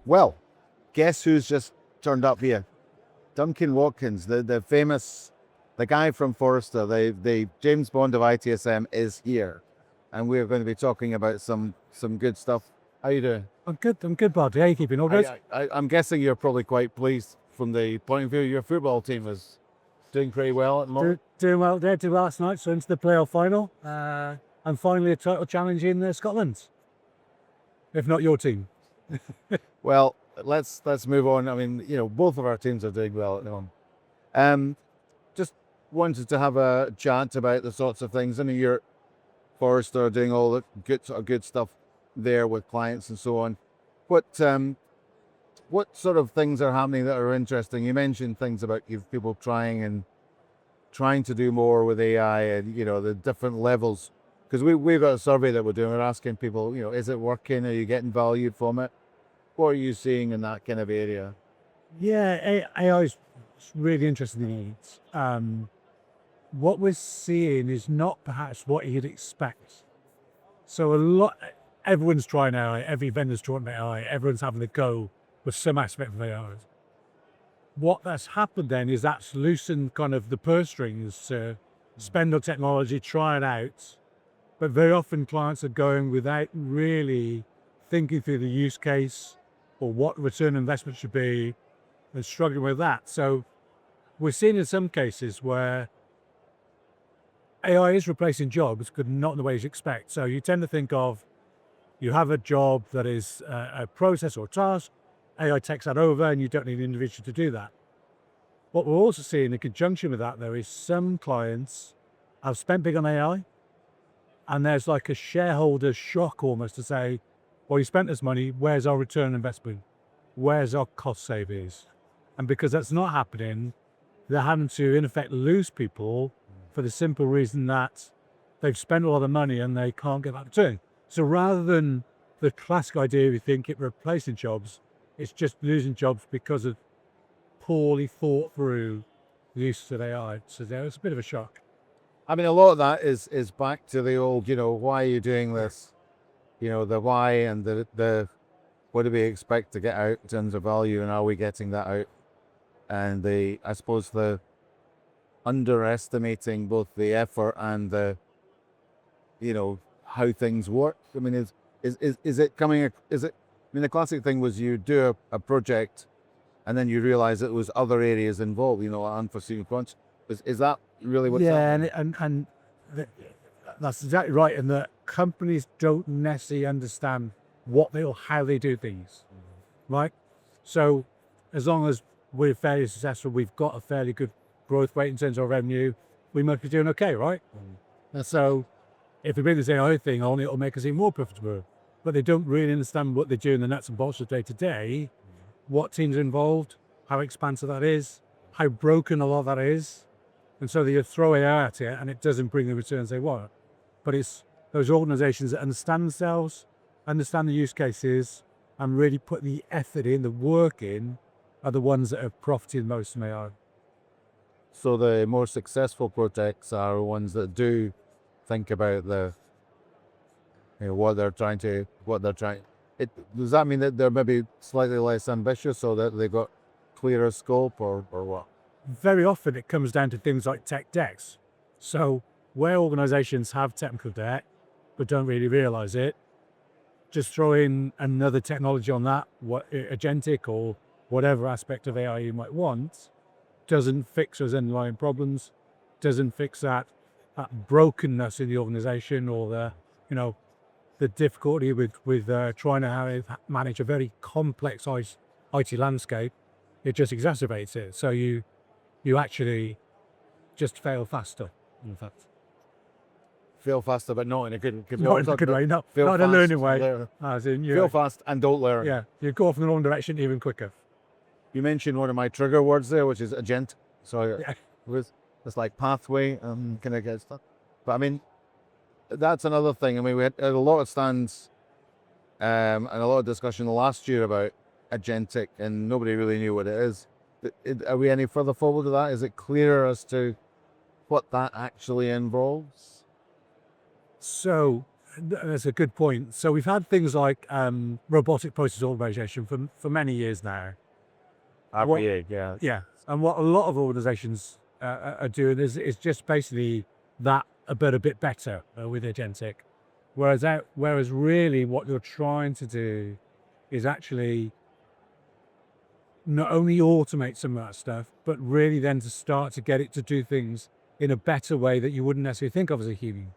Well, guess who's just turned up here? Duncan Watkins, the famous, the guy from Forrester, the James Bond of ITSM is here. And we're going to be talking about some good stuff. How you doing? I'm good, Barclay. How are you keeping? All good? I'm guessing you're probably quite pleased from the point of view your football team is doing pretty well at the moment. Doing well. They did last night, so into the playoff final. And finally a title challenge in Scotland. If not your team. Well, let's move on. I mean, both of our teams are doing well at the moment. Just wanted to have a chat about the sorts of things. I mean, you're Forrester doing all the good stuff there with clients and so on. What sort of things are happening that are interesting? You mentioned things about people trying to do more with AI and the different levels. Because we've got a survey that we're doing. We're asking people, is it working? Are you getting value from it? What are you seeing in that kind of area? Yeah, AI is really interesting. What we're seeing is not perhaps what you'd expect. So everyone's trying AI, every vendor's trying AI, everyone's having a go with some aspect of AI. What that's happened then is that's loosened kind of the purse strings to spend on technology, try it out. But very often clients are going without really thinking through the use case or what return on investment should be and struggling with that. So we're seeing in some cases where AI is replacing jobs, but not in the ways you expect. So you tend to think of, you have a job that is a process or a task, AI takes that over and you don't need an individual to do that. What we're also seeing in conjunction with that, though, is some clients have spent big on AI, and there's like a shareholder shock almost to say, well, you spent this money, where's our return on investment? Where's our cost savings? And because that's not happening, they're having to, in effect, lose people for the simple reason that they've spent a lot of money and they can't get that return. So rather than the classic idea we think it replacing jobs, it's just losing jobs because of poorly thought through use of AI. So it's a bit of a shock. I mean, a lot of that is back to the old, why are you doing this? The why and the what do we expect to get out in terms of value, and are we getting that out? And I suppose the underestimating both the effort and the, how things work. I mean, is it coming? Is it? I mean, the classic thing was you do a project, and then you realize that there was other areas involved. Unforeseen crunch. Is that really what's happening? And that's exactly right. And that companies don't necessarily understand what or how they do things, right? So as long as we're fairly successful, we've got a fairly good growth rate in terms of revenue, we must be doing okay, right? And so if we bring this AI thing on, it'll make us even more profitable. But they don't really understand what they do in the nuts and bolts of day to day, what teams are involved, how expansive that is, how broken a lot of that is. And so they throw AI at it and it doesn't bring the returns they want. But it's those organizations that understand themselves, understand the use cases, and really put the effort in, the work in, are the ones that have profited most from AI. So the more successful projects are ones that do think about what they're trying. Does that mean that they're maybe slightly less ambitious, so that they've got clearer scope, or what? Very often it comes down to things like tech debts. So where organizations have technical debt but don't really realize it, just throw in another technology on that, what agentic or whatever aspect of AI you might want, doesn't fix those underlying problems, doesn't fix that brokenness in the organization, or the difficulty with trying to manage a very complex IT landscape. It just exacerbates it. So you actually just fail faster, in fact. Fail faster, but not in a good Not in a good way, not in a learning way. As in, fail fast and don't learn. Yeah, you go off in the wrong direction even quicker. You mentioned one of my trigger words there, which is agent. So Yeah. it's like pathway, kind of get stuff. But I mean, that's another thing. I mean, we had a lot of stands and a lot of discussion last year about agentic, and nobody really knew what it is. Are we any further forward to that? Is it clearer as to what that actually involves? So that's a good point. So we've had things like robotic process automation for many years now. RPA, yeah. Yeah, and what a lot of organizations are doing is just basically that a bit better with agentic. Whereas really what you're trying to do is actually not only automate some of that stuff, but really then to start to get it to do things in a better way that you wouldn't necessarily think of as a human.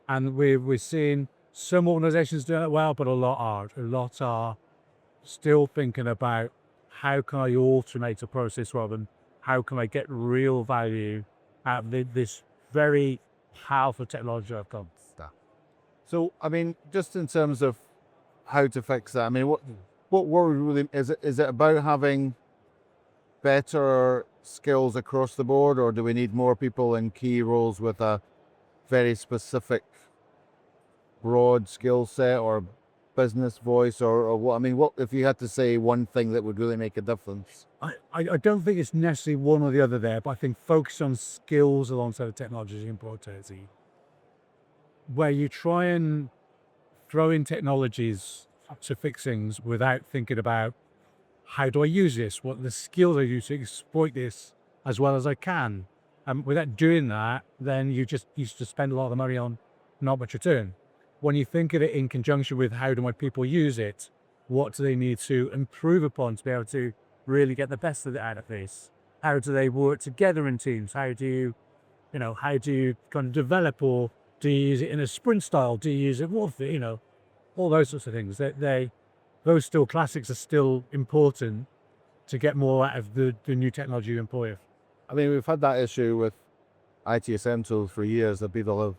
And we're seeing some organizations doing it well, but a lot aren't. A lot are still thinking about how can I automate a process rather than how can I get real value out of this very powerful technology I've got. So, I mean, just in terms of how to fix that, I mean, what worry really is it about having better skills across the board, or do we need more people in key roles with a very specific broad skill set or business voice, or what? I mean, what if you had to say one thing that would really make a difference? I don't think it's necessarily one or the other there, but I think focus on skills alongside the technology is important. Where you try and throw in technologies to fix things without thinking about how do I use this, what are the skills I use to exploit this as well as I can. Without doing that, then you just used to spend a lot of money on not much return. When you think of it in conjunction with how do my people use it, what do they need to improve upon to be able to really get the best of it out of this? How do they work together in teams? How do you kind of develop, or do you use it in a sprint style? Do you use it more, all those sorts of things. Those still classics are still important to get more out of the new technology you employ. I mean, we've had that issue with ITSM tools for years that people have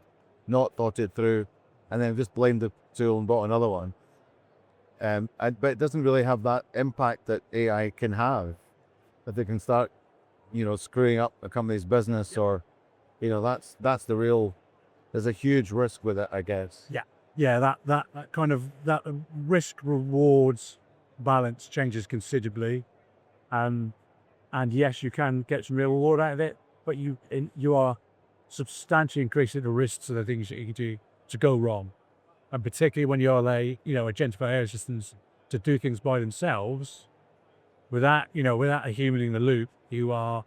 not thought it through and then just blamed the tool and bought another one. But it doesn't really have that impact that AI can have, that they can start, screwing up a company's business, or, that's the real, there's a huge risk with it, I guess. Yeah, that kind of that risk rewards balance changes considerably, and yes, you can get some real reward out of it, but you are substantially increasing the risks of the things that you can do to go wrong, and particularly when you're agentic AI systems to do things by themselves, without a human in the loop, you are,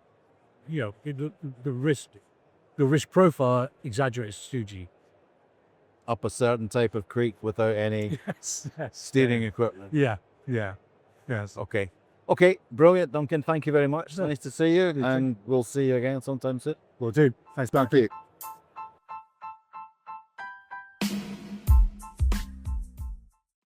the risk profile exaggerates hugely. Up a certain type of creek without any steering equipment. Yeah. Yes. Okay, brilliant, Duncan. Thank you very much. Nice to see you, and we'll see you again sometime soon. Will do. Thanks, Thank you.